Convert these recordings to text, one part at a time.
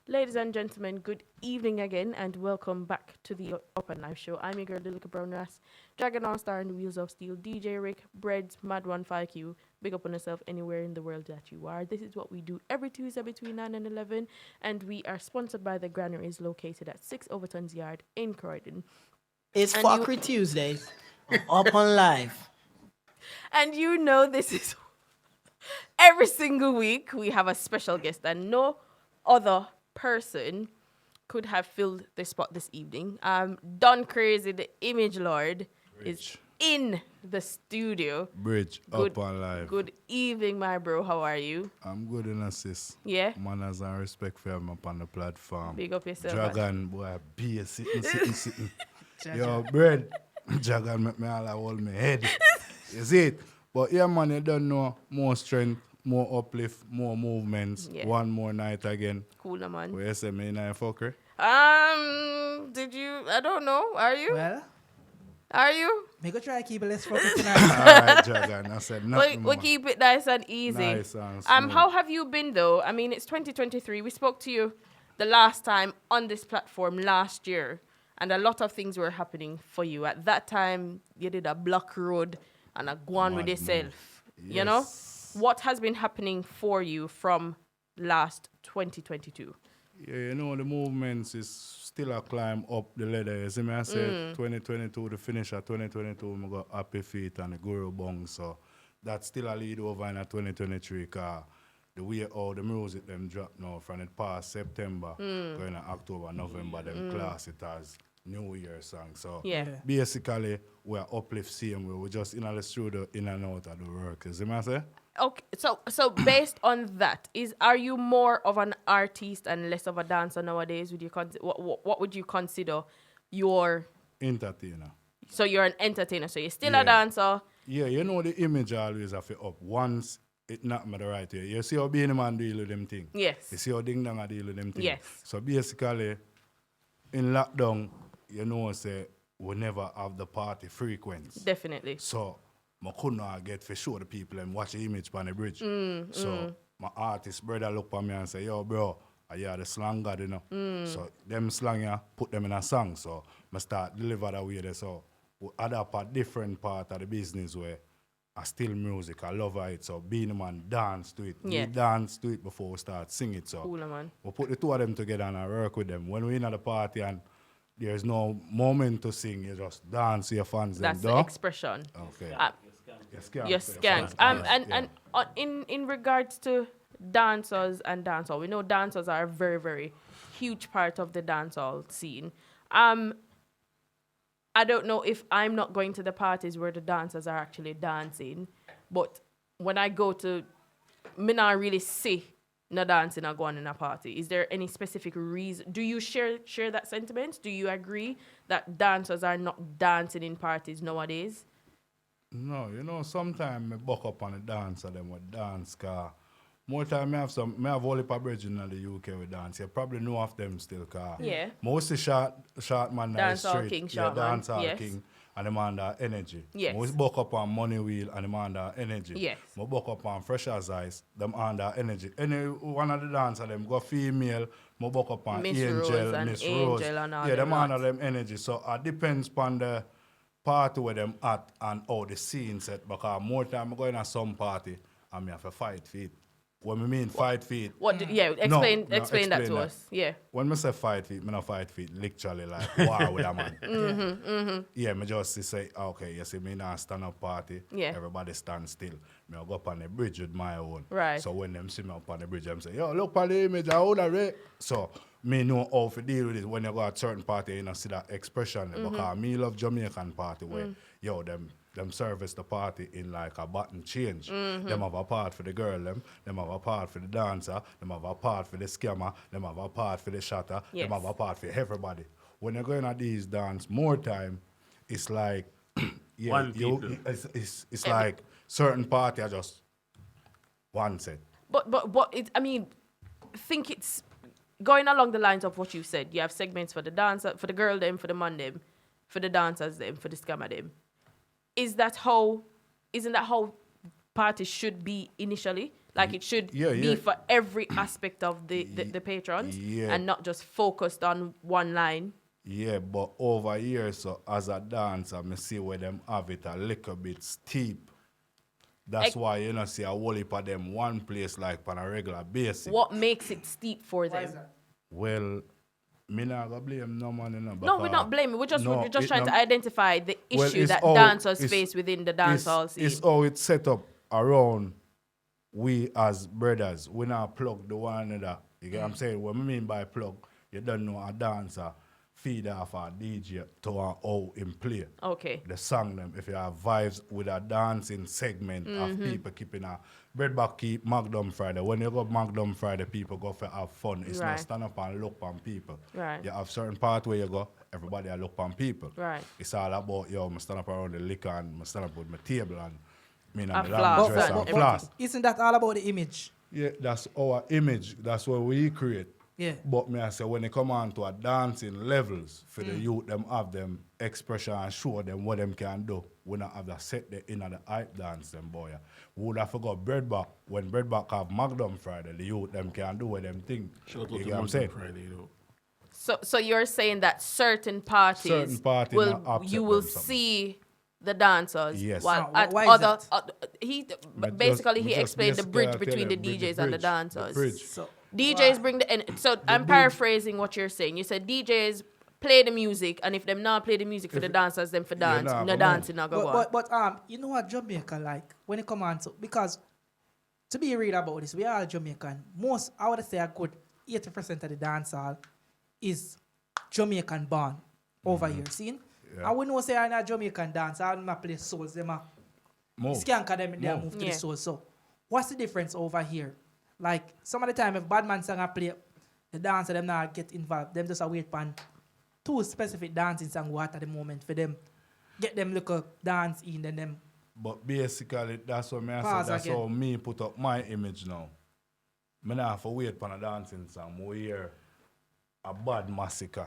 Ladies and gentlemen, good evening again and welcome back to the Up and Live show. I'm your girl, the little brown ass, Dragon All Star and the Wheels of Steel, DJ Rick, Breads, Mad One 5Q. Big up on yourself anywhere in the world that you are. This is what we do every Tuesday between 9 and 11, and we are sponsored by the Granaries located at 6 Overton's Yard in Croydon. It's And you- Fuckery Tuesdays. Up on live. And you know this is every single week we have a special guest and no other person could have filled the spot this evening. Don Crazy, the Image Lord, is in the studio. Bridge Good- up and live. Good evening, my bro. How are you? I'm good in assist. Yeah? Manners and respect for him up on the platform. Big up yourself. Dragon, boy, be sitting. Yo, bread. Dragon make me all hold my head. You see it? But yeah, man, you don't know. More strength, more uplift, more movements. Yeah. One more night again. Cool, man. Where you say me in a fuckery? Did you? I don't know. Are you? Well, Are you? me go try keep a less focus tonight. All right, Dragon. I said We, nothing we more. keep it nice and easy. Nice and smooth. How have you been though? I mean, it's 2023. We spoke to you the last time on this platform last year, and a lot of things were happening for you. At that time, you did a block road and a go on with Mad yourself. move. You know, Yes. what has been happening for you from last 2022? Yeah, you know, the movements is still a climb up the ladder. You see me, I said 2022, the finish of 2022, I got Happy Feet and the Guru Bong. So that's still a lead over in a 2023 car. The way all the music them drop now from the past September, going to October, November, them class it as New Year song. So Yeah. basically, we're uplift same way. We're just in the studio, in and out of the work. You see me, I say? Okay, so based on that, are you more of an artist and less of a dancer nowadays? Would you what would you consider your? Entertainer. So you're an entertainer. So you're still Yeah. a dancer. Yeah, you know the image always have to up. Once it not me the right way. You see how Beanie Man deal with them thing. Yes. You see how Ding Dong a deal with them thing. Yes. So basically, in lockdown, you know, say we never have the party frequency. Definitely. So I couldn't get for sure the people and watch the image on the bridge. So my artist brother look at me and say, yo, bro, I hear the slang god, you know. So them slang, yeah, put them in a song. So I start deliver that way there. So we adapt a different part of the business where I still music. I love it. So being a man dance to it. Yeah. We dance to it before we start sing it. So Cool, man. we put the two of them together and I work with them. When we're in at the party and there's no moment to sing, you just dance to your fans. That's them, the duh? expression. Okay. Your Your skanks. And in regards to dancers and dancehall, we know dancers are a very, very huge part of the dancehall scene. I don't know if I'm not going to the parties where the dancers are actually dancing, but when I go to, me not really see no dancing or going in a party. Is there any specific reason? Do you share that sentiment? Do you agree that dancers are not dancing in parties nowadays? No, you know, sometimes I buck up on the dance and them with dance car. More time I have all the bridge in the UK with dance. You probably know of them still car. Yeah. Mostly short man that is Dancehall street. king, yeah, short man, dancehall yes. king and the man that energy. Yes. Most buck up on money wheel and the man that energy. Yes. Mo buck up on fresh as ice, them under energy. Any one of the dancer them go female, mo buck up on Miss Angel, Rose and Miss Angel Rose. and all yeah, them them under lots. them energy. So it depends upon the party where them at and how the scene set. Because more time I go in a some party and me have to fight feet. What I mean fight feet. Explain that explain to that. us. Yeah. When I say fight feet, I don't fight feet literally like war with a man. Yeah, me just say, okay, you see me now stand up party, Yeah. everybody stand still. Me I go up on the bridge with my own. Right. So when them see me up on the bridge, them say, yo, look on the image, I hold a rate. So me know how to deal with it when you go at certain party, you know, see that expression. Because me love Jamaican party where, yo, them service the party in like a button change. Them have a part for the girl, them have a part for the dancer, them have a part for the scammer, them have a part for the shatter, Yes. them have a part for everybody. When you're going at these dance, more time, it's like, yeah, One people. it's like certain party are just one set. But I mean, think it's going along the lines of what you said. You have segments for the dancer, for the girl them, for the man them, for the dancers them, for the scammer them. Isn't that how parties should be initially? Like it should Yeah, be yeah. for every aspect of the patrons Yeah. and not just focused on one line. Yeah, but over here, so as a dancer, I see where them have it a little bit steep. That's why you know see a whole heap of them one place like on a regular basis. What makes it steep for Why them? is that? Well, me not gonna blame no man, you know. No, we're not blaming. We're just trying to identify the issue that how dancers it's- face within the dancehall scene. It's how it's set up around we as brothers. We not plug the one another. You get what I'm saying? What I mean by plug, you don't know a dancer feed off a DJ to how him play. Okay. The song them. If you have vibes with a dancing segment of people keeping a breadback keep Magnum Friday. When you go Magnum Friday, people go for have fun. It's Right. not stand up and look on people. Right. You have certain part where you go, everybody look on people. Right. It's all about I stand up around the liquor and I stand up with my table and me and A my flask lamb dress and and everything. flask. Isn't that all about the image? Yeah, that's our image. That's what we create. Yeah. But me I say when they come on to a dancing levels for the youth, them have them expression and show them what them can do. We not have that set the inner the hype dance them boy. We would have forgot Breadback. When Breadback have Magnum Friday, the youth them can do what them think. Shout out You to get what I'm Monday saying? Friday, you know. So you're saying that certain parties not will upset you will them something. see the dancers Yes. while Now, at why is other that? basically me he just explained the bridge basically between the tell them, DJs and the bridge, dancers. the bridge. So DJs bring so I'm paraphrasing what you're saying. You said DJs play the music, and if them not play the music for the dancers, then for dance, nah, no come dancing not go on. but you know what Jamaica like when it come on to, because to be real about this, we are Jamaican. Most, I would say a good 80% of the dancehall is Jamaican born over here. See? Yeah. I wouldn't know say I'm a Jamaican dancer, I'm not play souls, them a Move. skank them they Move. move to Yeah. the soul. So what's the difference over here? Like some of the time if bad man song I play, the dancer them not get involved. Them just a wait pan two specific dancing song what at the moment for them. Get them look a dance in and them. But basically, that's what me I Pause say. That's again. how me put up my image now. Me not have to wait for a dancing song. We hear a bad massacre.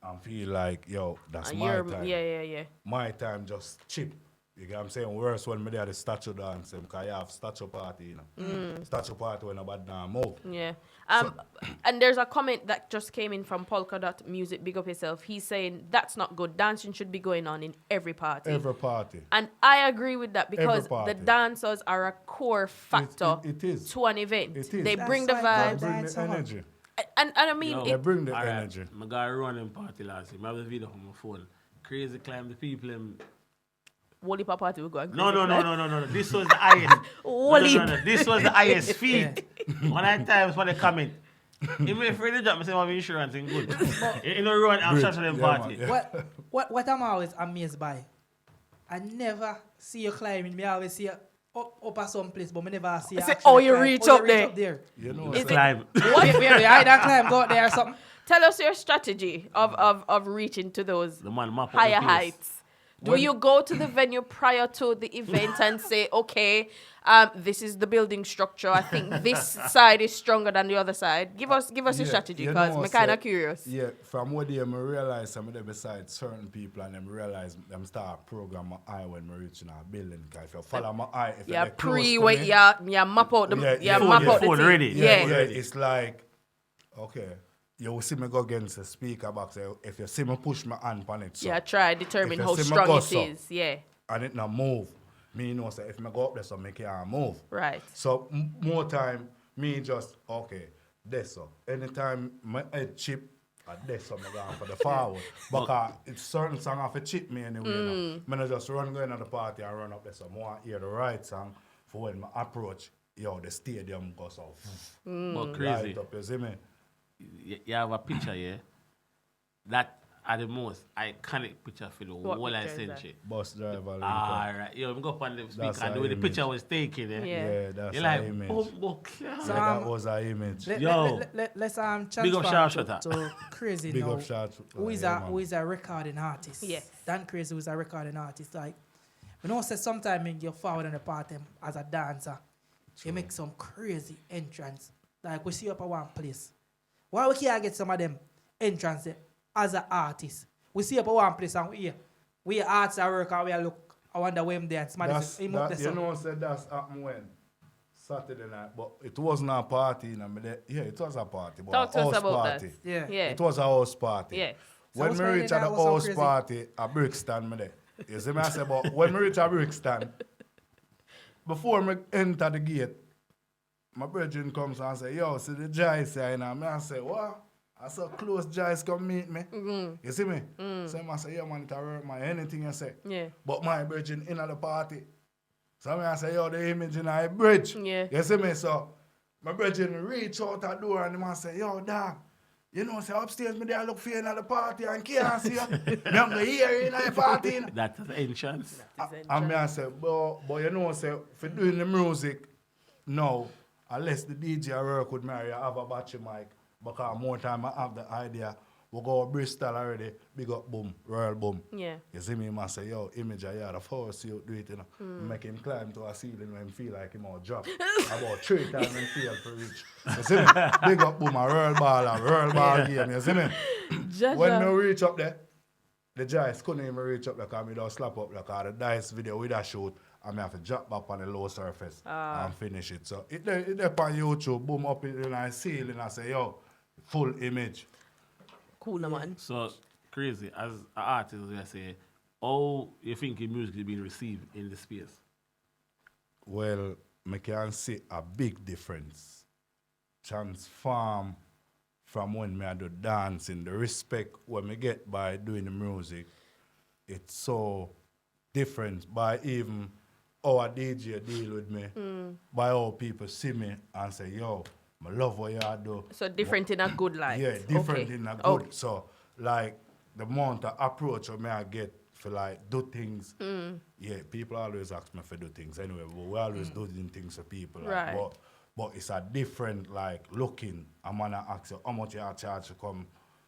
And feel like, yo, that's my time. Yeah. My time just chip. You get what I'm saying? Worse when me there the statue dance, because you have statue party, you know. Statue party when nobody now move. Yeah. And there's a comment that just came in from Polka Dot Music, big up yourself. He's saying that's not good. Dancing should be going on in every party. Every party. And I agree with that because Every party. the dancers are a core factor it is. to an event. It is. They That's bring the why They vibes. bring the Dancehall. energy. And I mean, Yo. They bring the Alright, energy. I got a running party last year. I have the video on my phone. Crazy climb the people. Wally party will go and No. This was the highest. Wally. No. This was the highest feat. One of the times when they comment. Even if they drop me say my insurance ain't good. You know run I'm shot to them Yeah, party. man, yeah. What I'm always amazed by, I never see you climbing. Me always see you up at some place, but me never see you Say, actually oh, you climb. reach up there. You know, Is it- Climb. Where you hide and climb, go out there or something. Tell us your strategy of reaching to those The man map out higher the place. heights. Do you go to the venue prior to the event and say, okay, this is the building structure. I think this side is stronger than the other side. Give us your strategy, you because know, I'm kind say- of curious. Yeah, from what I realize some of them beside certain people and them realize them start program my eye when me reaching a building. Cause if you follow my eye, if Yeah, you're close to wait, me, yeah, map out the map out the phone thing. ready. Yeah. it's like, okay, you will see me go against the speaker box. If you see me push my hand on it, so, Yeah, try determine If you how see me strong go it so, is. Yeah, and it not move, me know say if me go up there, so make it move. right. So more time, me just okay. This so anytime my head chip, this so me going for the forward. Because it's certain song have a chip me anyway. You know. Me not just run going to the party and run up there. So more hear the right song for when my approach. Yo, the stadium goes off. But crazy. Light up, you see me? You have a picture here. That are the most iconic picture for the What whole picture is century. Bus driver. link up. Alright. Yo, I'm go up on the speaker That's and the our way the image. picture was taken. Yeah. Yeah, that's You're our like, image. oh, Yeah, So, that was our image. Yo. Let's Big up transfer Sharpshooter. to Crazy Big now. up shout. Who is a recording artist? Yes. Dan Crazy who is a recording artist. Like, you know, say sometime when you're forward in the party as a dancer, you make some crazy entrance. Like we see up at one place. Why we can't get some of them entrance there as an artist? We see up at one place and we arts are work and we look. I wonder where him there. And somebody That's, say, him up that, there. you know, said that's happen when Saturday night, but it wasn't a party. Yeah, it was a party, but Talk a to us house about party. that. Yeah. Yeah. It was a house party. Yes. So When what's we Friday reach at night the was so house crazy? party, a Brixton, me there. You see me, I say, but when we reach a Brixton, before me enter the gate, my brethren comes and say, yo, see the Joyce here, and I say, what? I saw close Joyce come meet me. You see me? So I say, yeah, man, it hurt my anything you say. Yeah. But my brethren in at the party. So I say, yo, the image in a bridge. Yeah. You see me? So my brethren reach out the door and the man say, yo, dog, you know, say upstairs me there look for you at the party and can't see you. Me am go hear you in the party. That's the entrance. And me I say, but you know, say, for doing the music now, unless the DJ work with me, I have a battery mic. Because more time I have the idea, we go to Bristol already, big up boom, royal boom. Yeah. You see me, man say, yo, image I had a force you do it, you know. Make him climb to a ceiling when he feel like him out drop. About 3 times and feel for reach. You see me? Big up boom, a royal ball game, you see me? When me reach up there, the Giants couldn't even reach up there because me don't slap up because the dice video with that shoot and me have to drop back on the low surface and finish it. So it there on YouTube, boom up in the ceiling and say, yo, full image. Cool, man. So crazy. As an artist, I say, how you think your music is being received in the space? Well, I can see a big difference. Transform from when I do dancing, the respect when I get by doing the music, it's so different by even how a DJ deal with me, by how people see me and say, yo, I love what you do. So different in a good light. Yeah, different Okay. in a good. Okay. So, like, the amount of approach me I get for, like, do things. Yeah, people always ask me for do things anyway, but we always doing things for people. Like, Right. but it's a different, like, looking. I'm going to ask you how much you charge to come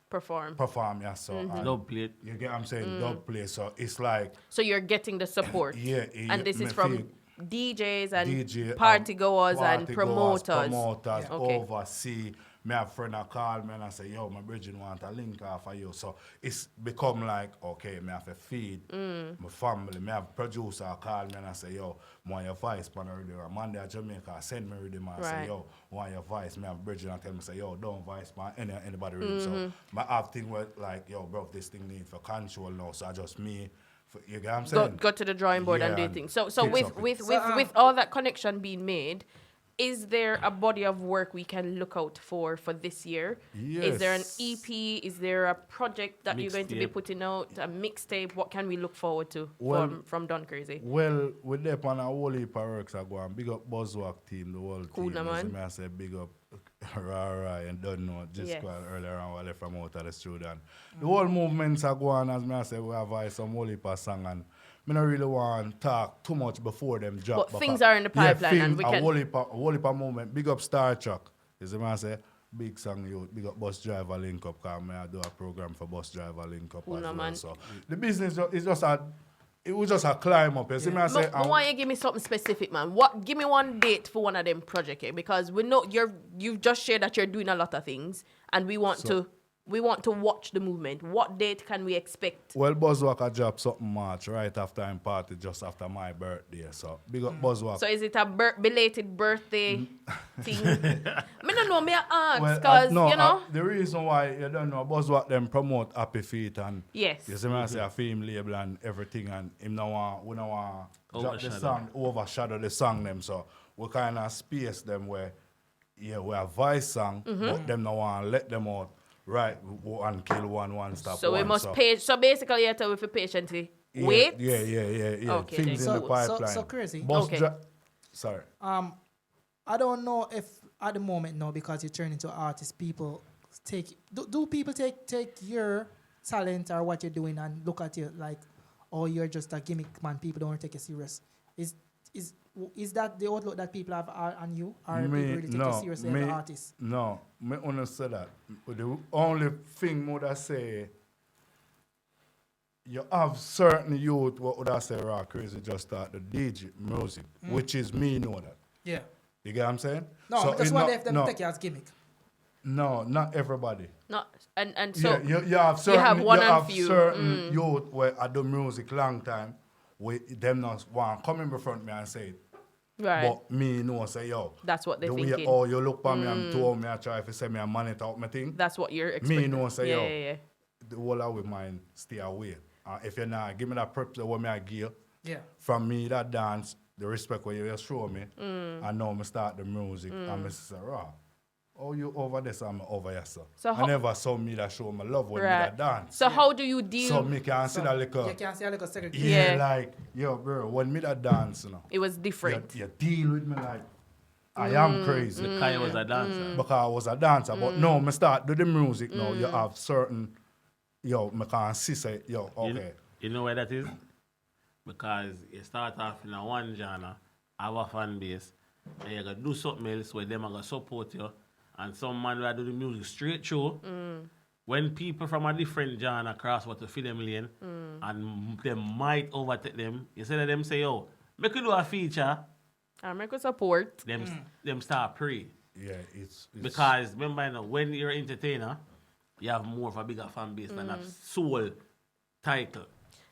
Perform. yeah, so. and Dub plate. You get what I'm saying? Dub play. So, it's like, So you're getting the support. yeah. And this me is from feel DJs and DJ, party goers and party promoters. Promoters Yeah. Okay. oversee. Me have friend that call me and I say, yo, my bridging want a link off of you. So it's become like, okay, me have to feed my family. Me have producer call me and I say, yo, want your voice pan already. Monday at Jamaica, send me already, man. I say, Right. yo, want your voice. Me have bridging and tell me, say, yo, don't voice pan anybody really. So I have thing where like, yo, bro, this thing need for control now. So I just me. You get what I'm saying? Go to the drawing board and Yeah, do and things. So fix up it. with all that connection being made, is there a body of work we can look out for this year? Is there an Yes. EP? Is there a project that you're going to be Mixtape. putting out? A mixtape? What can we look forward to Well- from Don Crazy? Well, with them on a whole heap of works I go on. Big up Buzzwalk team, the whole Cool, team. nah, You see man. me, I say big up Rara and don't know just Yes. quite earlier on while I from out of the studio. And the whole movements are going as me I say we have some whole heap of song and me not really want to talk too much before them drop. But things are in the pipeline yeah, and we a can- whole heap of movement. Big up Star Trek. You see me I say big song you big up Bus Driver Link Up because I do a program for Bus Driver Link Up Cool, as nah, well. man. So the business is just a it was just a climb up. You see me I say But why you give me something specific, man? What? Give me one date for one of them projects, eh? Because we know you've just shared that you're doing a lot of things, and we want to watch the movement. What date can we expect? well, Buzzwalk drop something March right after I'm party, just after my birthday. So big up Buzzwalk. So is it a belated birthday thing? Me don't know. Me ask Well, because no, you know. the reason why you don't know Buzzwalk them promote Happy Feet and Yes. you see me I say a film label and everything and him no want we no want drop the Overshadow. song overshadow the song them so we kind of space them where yeah we have voice song but them no want let them out right one kill one stop So one, we must pay. So basically, you tell we for patiently wait. Yeah. Okay, Things then. in the So- pipeline. so crazy. Bus Okay. Sorry. I don't know if at the moment now because you turn into an artist, people do people take your talent or what you're doing and look at you like, oh, you're just a gimmick man. People don't take you serious. Is that the outlook that people have on you, or people really take you seriously as an artist? No, me only say that. The only thing would I say, you have certain youth what would I say raw crazy just start the DJ music, which is me know that. Yeah. You get what I'm saying? No, I just it's wonder not- if them no, take you as gimmick. No, not everybody. Not and so Yeah, you have certain, have one you and have few. certain youth where I do music long time, we them not want come in front of me and say it. Right. But me know say, yo, That's what they're the way thinking. how you look for me and to how me I try to say me a monitor up my thing. That's what you're expecting. Me know say, yeah, yo, yeah, yeah. the whole of with mine stay away. If you're not, give me that prep what me I give. Yeah. From me, that dance, the respect what you just show me, and now me start the music, and me say, raw. Oh, you over this, I'm over here, sir. So I never saw me that show my love when me that dance. So how do you deal? So me can see that like You can see a little segregation. yeah, Yeah. like, yo, bro, when me that dance, you know, It was different. you deal with me like, I am crazy. Because you was a dancer. Because I was a dancer. But no, me start do the music now. You have certain, yo, me can see say, yo, okay. You know why that is? Because you start off in a one genre, have a fan base, and you gotta do something else where them are gonna support you. And some man will do the music straight through. When people from a different genre cross what to feed them lane, and they might overtake them, instead of them say, yo, make you do a feature, I make a support. them start pray. Yeah, it's Because remember, you know, when you're an entertainer, you have more of a bigger fan base than a soul title.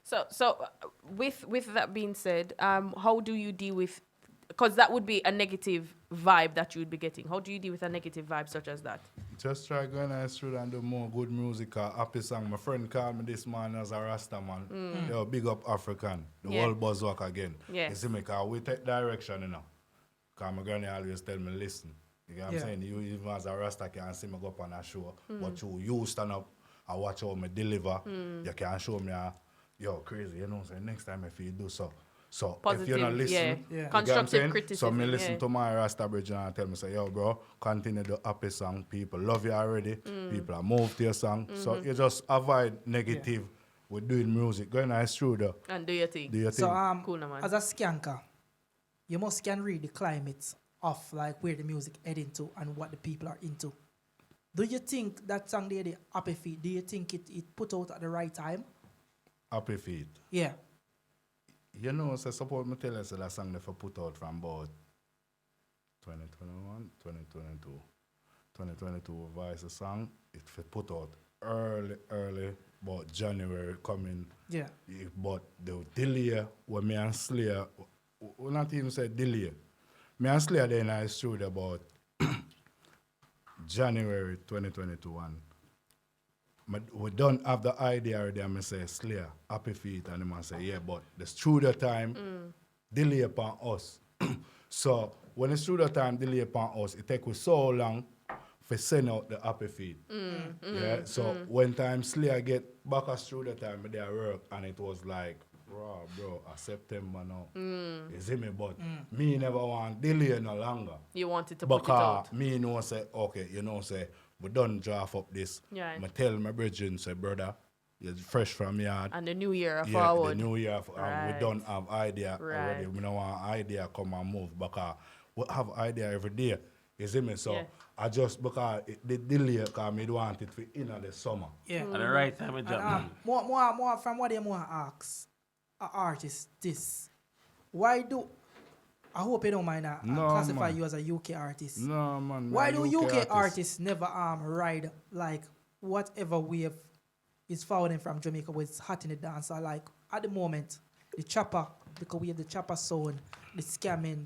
So with that being said, how do you deal with? Because that would be a negative vibe that you would be getting. How do you deal with a negative vibe such as that? just try going out through and do more good music or happy song. My friend called me this man as a Rasta man. Yo, big up African. The Yeah. world buzz work again. Yeah. You see me, because we take direction, you know. Because my granny always tell me, listen. You get what I'm saying? You even as a Rasta can see me go up on a show. But you stand up and watch how me deliver. You can show me, yo, crazy. You know what I'm saying? Next time if you do so. So Positive, if you're not listening, yeah. you get what I'm Constructive saying? criticism, So me listen yeah. to my Rasta bridge and tell me, say, yo, bro, continue the happy song. People love you already. People are moved to your song. So you just avoid negative with doing music. Going nice through the And do your thing. do your So thing. Cool, no, man. as a skanker, you must can read the climate of like where the music heading to and what the people are into. Do you think that song there, the Happy Feet, do you think it put out at the right time? Happy feet. Yeah. You know, so suppose me tell you say that song they for put out from about 2021, 2022. 2022 Vice a song. It for put out early, about January coming. Yeah. But the delay when me and Slayer, we not even say delay. Me and Slayer then I studio about January 2021. We don't have the idea already. I say Slayer, Happy Feet, and the man say yeah, but the studio time delay upon us. So when the studio time delay upon us, it take us so long for send out the Happy Feet. Yeah. So when time Slayer get back at studio time, they work, and it was like, raw, bro, a September now. You see me, but me never want delay no longer. You wanted to put it Because out. me know say, okay, you know say, we done draft up this. Yeah. I tell my brethren, say, brother, you're fresh from yard. And the new year Yeah, forward. the new year, Right. we don't have idea already. Right. We don't want idea come and move because we have idea every day. You see me? So Yeah. I just, because the delay, because me want it for in the summer. Yeah. At the right time, it And, jump. more from what they want to ask an artist this. Why do I hope you don't mind No, classify man. you as a UK artist. No, man. Why me do a UK artists never ride like whatever wave is following from Jamaica was hot in the dance? Or like at the moment, the chopper, because we have the chopper sound, the scamming,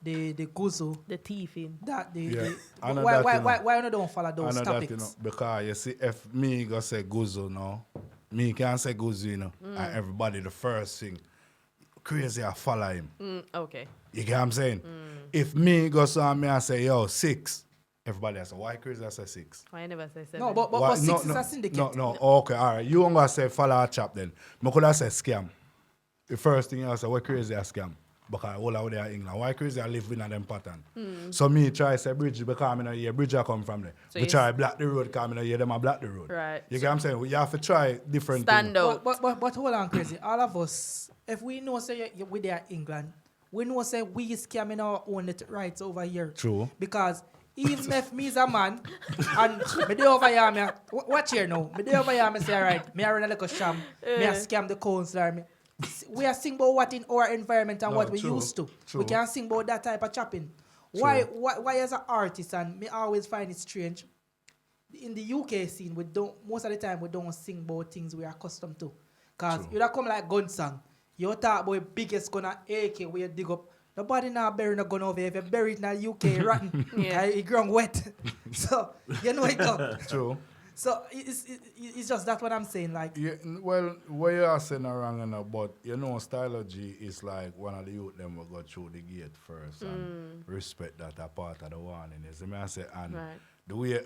the guzzle, The teeth in. that the, Yeah, the I know why that, why you know. why you don't follow I those know topics? that, you know, because you see, if me go say Guzo now, me can say Guzo, you know, and everybody the first thing, crazy I follow him. Okay. You get what I'm saying? If me go say me and say, yo, 6, everybody say, why crazy I say 6? Why I never say seven? No, but Why- six is a syndicate. No, okay, all right. You want to say follow a chap then. I could have said scam. The first thing I say, why crazy a scam? Because all out there in England. Why crazy I live in them pattern? So me try say bridge because I know yeah, bridge I come from there. So we you try black the road because I know yeah, them a black the road. Right. You get what I'm saying? You have to try different Stand things. out. But hold on, crazy. All of us, if we know say we there England, we know say we scamming our own rights over here. True. Because even if me is a man and me dey over here, watch here now. Me dey over here, me say alright, me a run a little sham, me a scam the counselor. We are sing about what in our environment and No, what we true, used to. true. We can sing about that type of chopping. Why as an artist, and me always find it strange, in the UK scene, we don't most of the time we don't sing about things we are accustomed to. Cause True. you don't come like gun song. You talk about biggest gun at AK where you dig up Nobody now bury no gun over here. If you bury it in the UK, rotten. Yeah. It grown wet. So, you know it go. True. So, it's just that what I'm saying. Like, Yeah, well, what you are saying are wrong, but you know, Stylogy is like one of the youth them will go through the gate first and respect that a part of the warning. You see me I say, and Right. the way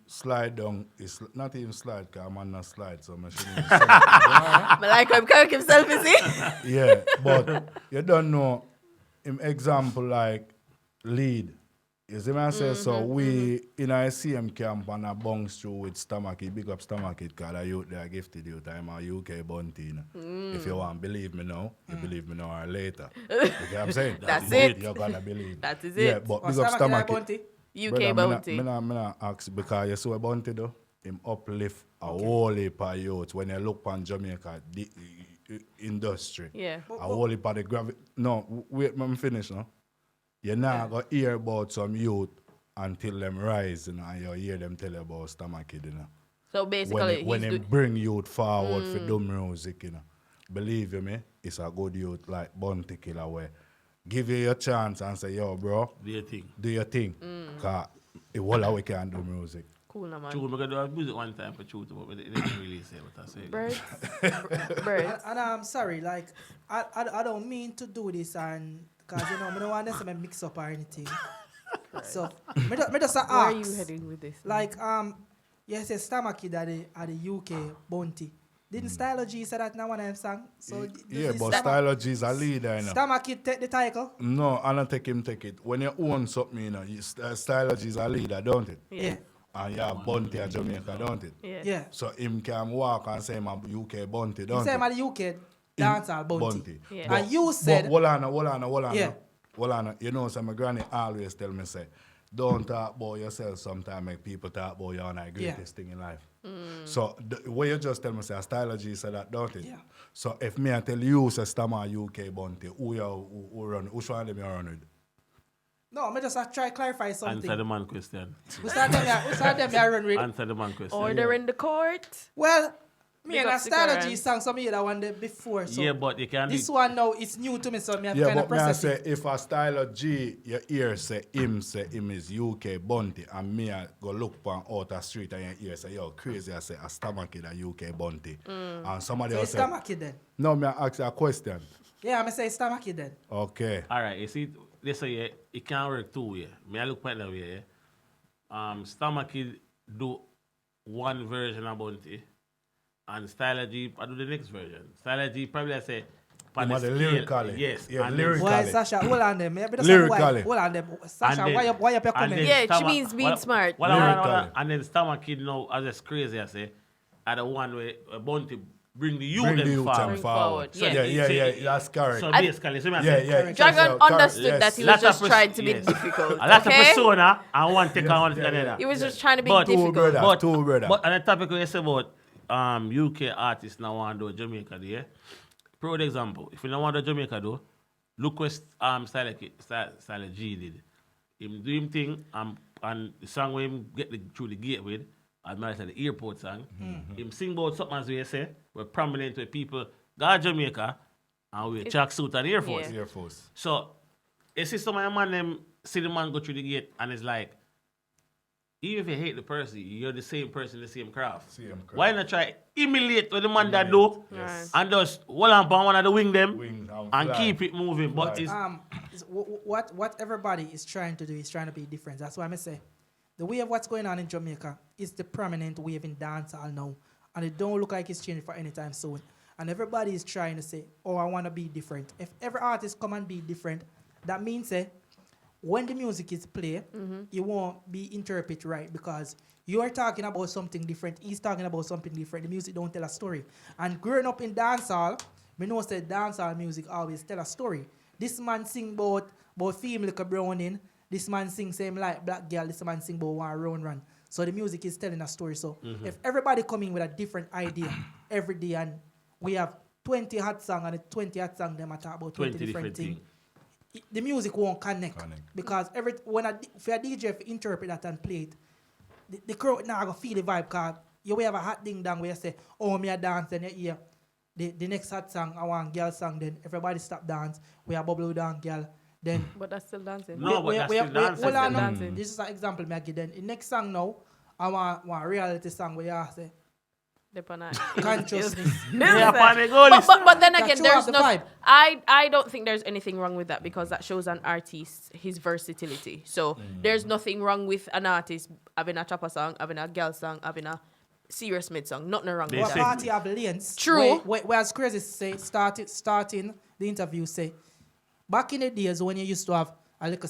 slide down is not even slide, because I'm on not slide, so I shouldn't even say it. But like I'm Kirk himself, is he? Yeah, but you don't know him example like lead. You see me I say, so we in our CM camp and a bounce through with Stomach It, big up Stomach It, because they are gifted youth. I'm a UK bounty. You know. If you want believe me now, you believe me now or later. You get what I'm saying? That's it. You're gonna believe. That is Yeah, it. but what's big up that Stomach It. bounty? UK Brother, bounty. Me not ask because you see what bounty do? Him uplift a whole heap of youth. When you look on Jamaica, the industry. Yeah. A whole heap of the gravity. No, wait, I'm finish now. You're not going to hear about some youth until them rise, you know, and you hear them tell you about Stomach It, you know. So basically, When he's they bring youth forward for dumb music, you know. Believe you me, it's a good youth like Bounty Killer where give you your chance and say, yo, bro, Do you think? do your thing. Because it all we can do music. cool, now, man. True, I'm going to do music one time for truth, but they didn't really say what I said. Birds. Birds. And I'm sorry, like, I don't mean to do this, and because, you know, I don't want to mix up or anything. So, me just ask. Where are you heading with this? Like, yes, it's Stomach It at the UK bounty. Didn't Stylo G say that in one of them song? So Yeah, but Stylogy is a leader, you know. Stomach It take the title? No, I don't take him take it. When you own something, you know, Stylogy is a leader, don't it? Yeah. And you have Bounty at Jamaica, don't it? Yeah. Yeah. So him can walk and say I'm a UK Bounty, You don't say it? I'm at the UK dancehall bounty. Yeah. But- And you said, Hold on. Yeah. Hold on. You know, so my granny always tell me, say, don't talk about yourself sometimes, make people talk about you and the greatest thing in life. So, the way you just tell me, say, Stylogy said that, don't it? Yeah. So, if me I tell you, say, Stammer UK Bounty, who run, which one of them you run with? no, I just try to clarify something. Answer the man question. Which of them I run with? Answer the man question. Order in the court. Well, me Big and a up to Karen. Stylo G song, some of you that one there before. So Yeah, but you can this do one now, it's new to me, so me have Yeah, kind of but me I process say, it. if a Stylogy, your ear say him is UK Bounty, and me I go look on out the street and your ear say, yo, crazy, I say, a Stomach It a UK Bounty. And somebody So else it's say, Stomach It then. no, me I ask you a question. Yeah, I'm say it's Stomach It then. Okay. All right, you see, they say yeah, it can work two ways. Me I look at that way. Stomach It do one version of Bounty, and Stylogy I do the next version. Stylogy probably I say, on Him the are the scale, lyrically. yes, Yeah, and lyric- Why, Lyrically. Sasha? Hold on them. Lyrically. Hold on them. Sasha, And then- why you and coming? then Yeah, she Stomach- means being smart. Lyrically. And then Stomach It now, as it's crazy, I say, are the one where Bounty bring the youth Bring the them youth forward. them Bring forward. forward, So, yeah. yeah, that's correct. So basically, so me I Yeah, say, yeah. Dragon Correct, understood yes. that he was Lots of just trying to be yes. difficult. A lot okay? of persona and one take and one take yeah, another. He was just trying to be But- Two difficult. brothers, two brothers. But on the topic where you say about UK artists now want to do Jamaica do, yeah? For example, if you don't want to do Jamaica do, look what Style G did. Him do him thing and the song where him get through the gate with, as I said, the airport song. Him sing about something as we say, we're prominent with people go to Jamaica and we track suit and Air Force. Yeah. Air Force. So, you see some of your man them see the man go through the gate and it's like, even if you hate the person, you're the same person, the same craft. Same craft. Why not try emulate what the man that do Yes. and just hold on for one of the wing them Wing and fly. keep it moving? But Fly. it's What everybody is trying to do is trying to be different. That's why I say the way of what's going on in Jamaica is the prominent wave in dancehall now, and it don't look like it's changing for any time soon. And everybody is trying to say, "Oh, I want to be different." If every artist come and be different, that means when the music is played, you won't be interpreted right because you're talking about something different. He's talking about something different. The music don't tell a story. And growing up in dancehall, we know that dancehall music always tell a story. This man sing about female like a browning. This man sing same like black girl. This man sing about one run. So the music is telling a story. So if everybody coming with a different idea every day and we have 20 hot song and the 20 hot song them talk about 20 different things. The music won't connect. Because when for a DJ if you interpret that and play it, the crowd now gonna feel the vibe because you will have a hot ding dong where you say, oh, me a dance, and you hear the next hot song, I want girl song, then everybody stop dance, we have bubble down girl, then But that's still dancing. No, but that's still dancing. hold on Still now. dancing. This is an example me I give then. The next song now, I want reality song where you say consciousness. Yeah, upon the goal is- But then That again, show there's off the no. vibe. I don't think there's anything wrong with that because that shows an artist his versatility. So there's nothing wrong with an artist having a chopper song, having a girl song, having a serious mid song. Nothing wrong They with What say- that. party have lanes? True. Whereas Crazy say starting the interview say back in the days when you used to have a little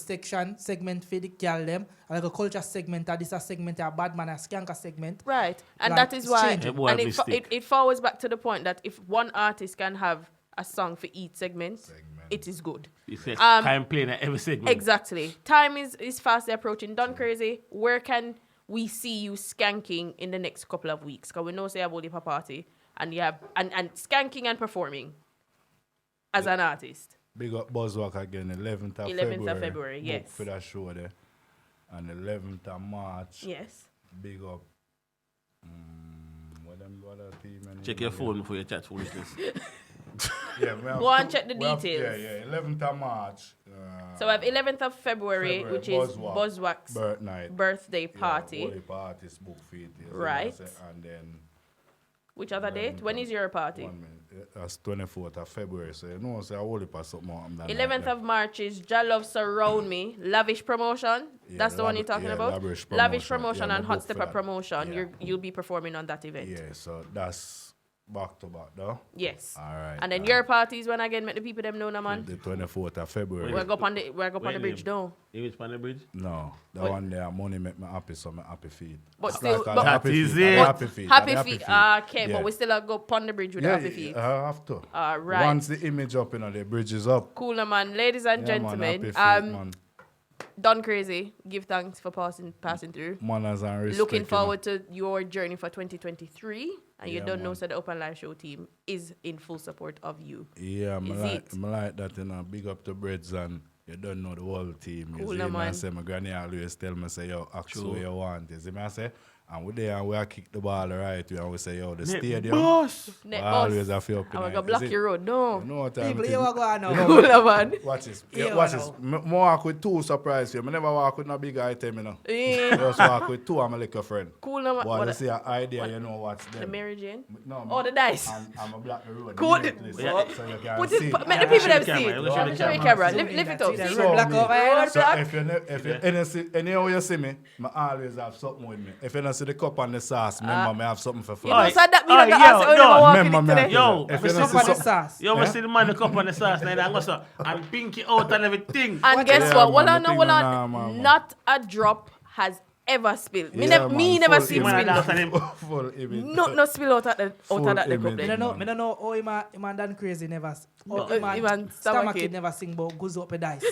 segment for the girl them, a little culture segment, or this a segment, a bad man, a skanker segment. Right, and Like, that is it's why, changing. Hey, boy, and mistake. it falls back to the point that if one artist can have a song for each segment, it is good. He said, Um, time playing at every segment. Exactly. Time is fastly approaching. Done crazy. Where can we see you skanking in the next couple of weeks? Because we know say you have a party and you have and skanking and performing as an artist. Big up Buzzwalk again, 11th of 11th February. of February, Book yes. For that show there. And 11th of March. Yes. Big up. What are team and Check your phone before you chat foolishness. Yeah, we have Go and check the we have- details. Yeah, 11th of March. So we have 11th of February, which is Buzzwack's birth night. birthday Yeah, party. holy parties book for it. Yes, Right. And then Which other date? When is your party? 1 minute. That's 24th of February. So you know, say I holy pass something more. 11th of March is Ja Love Surround Me, Lavish Promotion. Yeah, That's the one you're talking about? Lavish Lavish Promotion. Promotion Yeah, and my Hot book for Stepper that. Promotion. Yeah. You'll be performing on that event. Yeah, so that's back to back though. Yes. All right. And then your parties when again make the people them know, man. The 24th of February. We're go on the Wait, bridge now. Image on the bridge? No, that Wait. one there money make me happy, so I'm happy feet. But still, I'm but- happy That is feet. it. I'm happy feet. Happy I'm feet. Okay, Yeah. but we still go on the bridge with the happy feet. I have to. Right. Once the image up, the bridge is up. Cool, no, man. Ladies and Yeah, man, gentlemen, happy feet, man. Done crazy. Give thanks for passing through. Manners and respect. Looking you know. forward to your journey for 2023. And you Yeah, don't know, man. so the Open Live Show team is in full support of you. Yeah, Is it? I like that, big up the breads and you don't know the whole team. Cool, you no, see, man. I say, my granny always tell me, say, yo, ask True. what you want. You see me, I say, and we there and we kick the ball right way and we say, yo, the Net stadium. boss! Net I always boss. have to up in I'm it. going to block You see, your road. No. You know what time People, it you is? are going now. Cool, no, man. Watch this. Yeah, Watch I this. know. I walk with two surprise here. I never walk with no big item, you know. Yeah. Just walk with two and my little friend. Cool, no, man. But you What see an idea, you know what's the there. Mary Jane? No, Oh, the dice. I'm a black the road. Cool. immediately, so Yeah. you can Put see. it, make the people show them the see camera, it. you show the Show the camera. camera. Zoom Lift in it that, up. see that See road it. black over here. Road So black. if you anyhow you see me, I always have something with me. If you don't see the cup and the sauce, remember me have something for You know, fun. so that me Alright, not yo, ask how you yo, know walking remember it me, today. Yo, if we you don't Up see on the something, sauce. Yo, we Yeah? see the man the cup on the sauce now and go so and pinky out and everything. And guess Yeah, what? Well, man, I the know, thing well, nah, man. not a drop has ever spilled. Me, Yeah, me man, never full see him image. spill. Man, nothing. full image. No spill out of that Full of that the cup image. Me there. don't know how him and done crazy never. No, Him him and and Stomach Stomach Kid Kid. never sing about goes up a dice.